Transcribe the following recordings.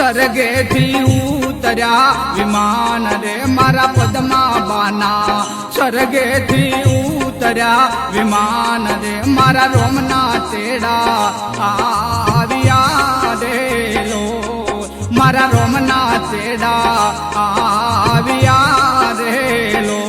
સ્વર્ગેથી ઉતર્યા વિમાન રે મારા પદમાં બાના સ્વર્ગેથી ઉતર્યા વિમાન રે મારા રોમના તેડા આવ્યા રે લો મારા રોમના તેડા આવ્યા રે લો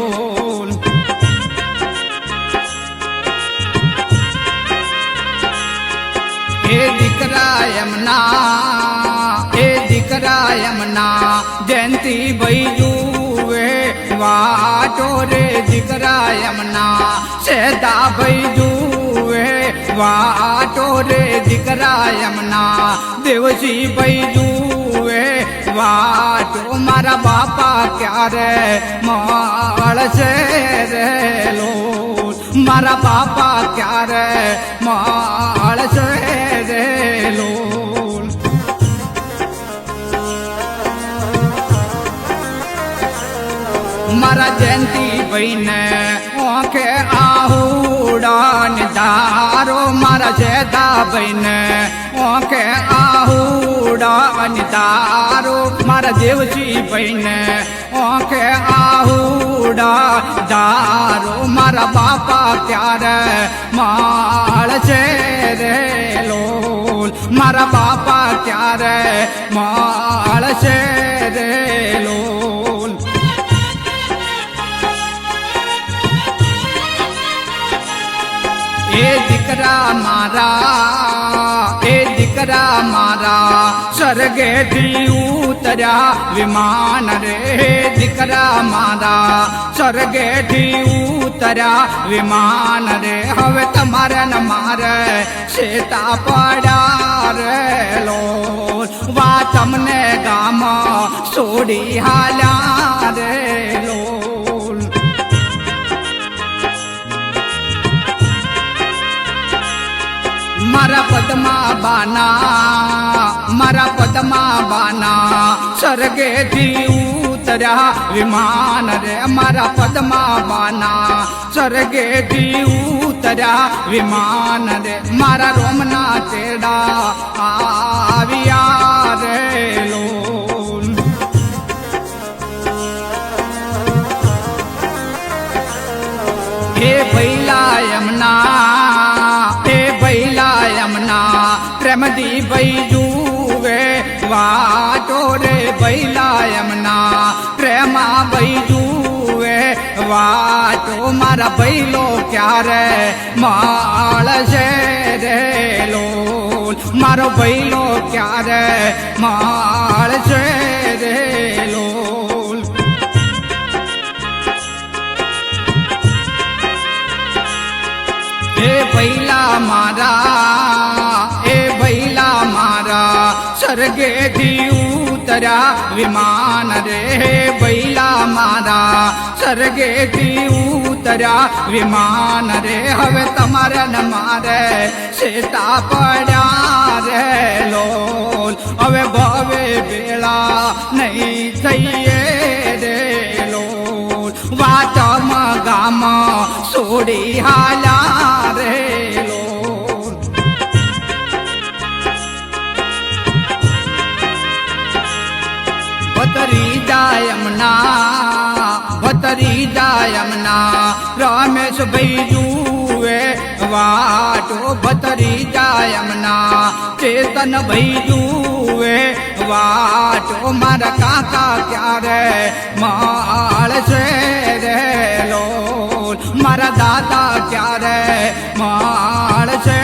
એ દીકરા યમના જયંતી ભાઈ જુએ વાટો રે દીકરા યમના સેદા ભાઈ જુએ વાટો રે દીકરા યમના દેવસી ભાઈ જુએ વાટો મારા બાપા ક્યારે મળશે રે લો મારા બાપા ક્યારે મળશે રે લો મારા જયંતી ભાઈને ઓંખે આહુડા નિધારો મારા જેદા ભાઈને ઓંખે આહુડા નિધારો મારા દેવજી ભાઈને ઓંખે આહુડા ધારો મારા બાપા ક્યારે મળશે રે લોલ મારા બાપા ક્યારે મળશે રે લોલ એ દીકરા મારા સ્વર્ગેથી ઉતર્યા વિમાન રે દીકરા મારા સ્વર્ગેથી ઉતર્યા વિમાન રે હવે તમારે ન મારે શેતા પડ્યા રે લો વા તમને ગામ છોડી હાલ્યા રે લો મારા પદમાં બાના સ્વર્ગેથી ઉતર્યા વિમાન રે મારા પદમાં બાના સ્વર્ગેથી ઉતર્યા વિમાન રે મારા રોમના તેડા આવ્યા રે લો હે ભૈલા યમના પ્રેમદી ભાઈ જુએ વાટો રે ભૈલા યમના પ્રેમા ભાઈ જુએ વાટો મારા ભૈલો ક્યારે મળશે રે લો મારો ભૈલો ક્યારે મળશે રે લો એ ભૈલા મારા સ્વર્ગેથી ઉતર્યા વિમાન રે ભૈલા મારા સ્વર્ગેથી ઉતર્યા વિમાન રે હવે તમારે ન મારે શેતા પડ્યા રે લોલ હવે ભવે બેળા નહીં થઈએ રે લોલ વાતમ ગામ છોડી હાલ્યા રે લો ભતરી યમના રમેશ ભાઈ જુએ વાટો ભતરી યમના ચેતન ભાઈ જુએ વાટો મારા કાકા ક્યારે મળશે રે લો મારા દાદા ક્યારે મળશે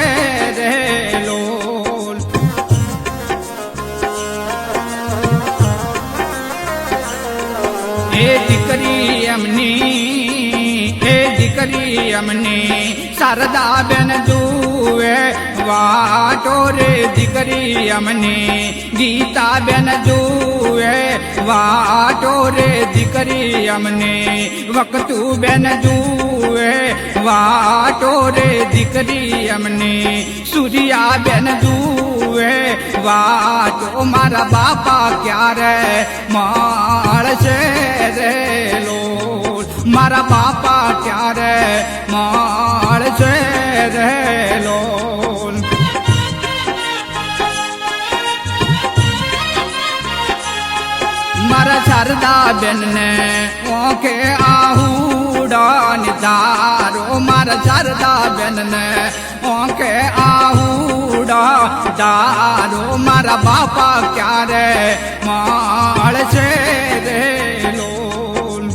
રે લોલ એ દીકરી એમની શારદા બેન જુએ વાટો રે દીકરી અમની ગીતા બેન જુએ વાટો રે દીકરી અમની વખતુ બેન જુએ વાટો રે દીકરી અમની સૂર્યા બેન જુએ વાટો મારા બાપા ક્યારે મળશે રે લોલ મારા બાપા ક્યારે મળશે રે લોલ શારદાબેન ને ઓખે આહુડા નિધારો મારા શારદાબેન ને ઓખે આહુડા ધારો મારા બાપા ક્યારે મળશે રે લોલ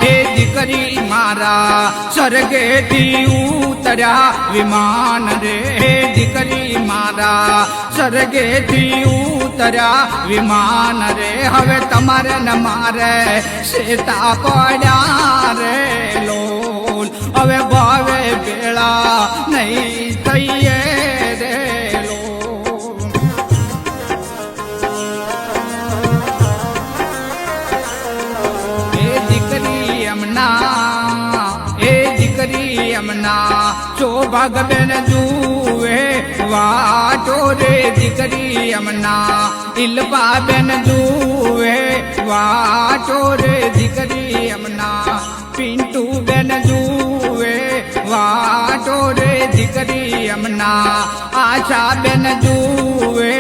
એ દીકરી મારા સ્વર્ગેથી ઉતર્યા વિમાન રે દીકરી મારા સ્વર્ગેથી ઉતર્યા વિમાન રે હવે તમારે ન મારે સીતા પડ્યા રે લોલ હવે ભાવે ભેળા નહીં થઈએ રે લોલ એ દીકરી એમના સૌભાગબેન જુએ વાટો રે દીકરી એમના ઇલબાબેન જુએ વાટો રે દીકરી એમના પિન્ટુબેન જુએ વાટો રે દીકરી એમના આશાબેન જુએ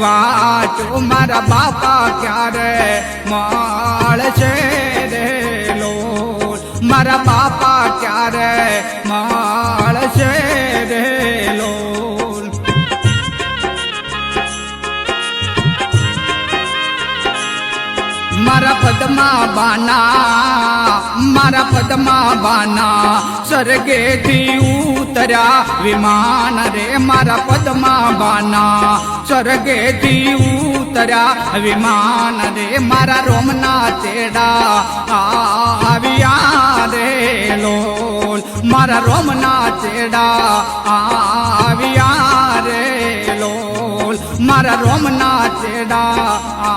વાટો મારા બાપા ક્યારે મળશે રે લોલ મારા બાપા ક્યારે મળશે રે લોલ મારા પદ્મા બાના સ્વર્ગેથી ઉતર્યા વિમાન રે મારા પદ્મા બાના સ્વર્ગેથી ઉતર્યા વિમાન રે મારા રોમના તેડા આવ્યા રે લોલ મારા રોમના તેડા આવ્યા રે લોલ મારા રોમના તેડા